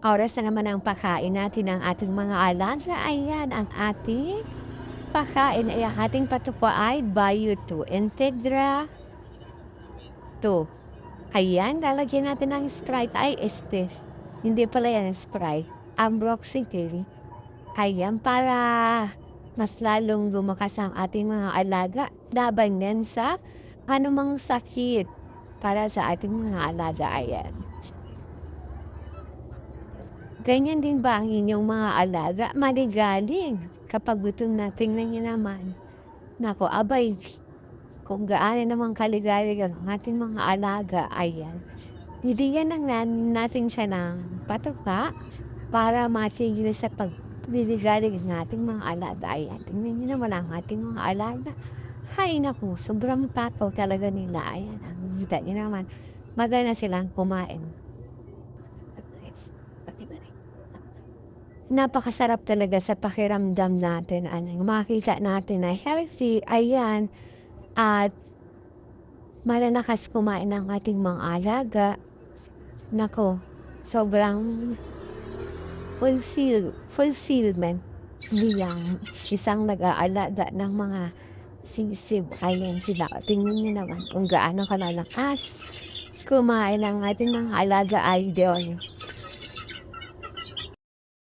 Oras na naman ang pakain natin ng ating mga alaga. Ayan ang ating pakain ay ang ating patupa ay Bio 2 Integra 2. Ayan, lalagyan natin ng Sprite ay hindi pala yan Sprite. Ambroxicil. Ayan, para mas lalong lumakas ang ating mga alaga laban yan sa anumang sakit para sa ating mga alaga. Ayan. Ganyan din ba ang inyong mga alaga? Maligalig kapag gutom na, tingnan niyo naman. Naku, abay, kung gaano naman kaligalig ang ating mga alaga, ayan. Bibigyan lang natin siya ng patuka para matigil sa pagliligalig ng ating mga alaga. Ayan, tingnan niyo naman ang ating mga alaga. Hay naku, sobrang takaw talaga nila. Ayan, ang kita niyo naman. Magana silang kumain. Napakasarap talaga sa pakiramdam natin, makita natin na healthy, ayan, at malalakas kumain ang ating mga alaga. Nako, sobrang fulfillment bilang isang nag-aalaga ng mga sisib. Ayan sila, tingnan niyo naman kung gaano kalalakas kumain ang ating mga alaga idol.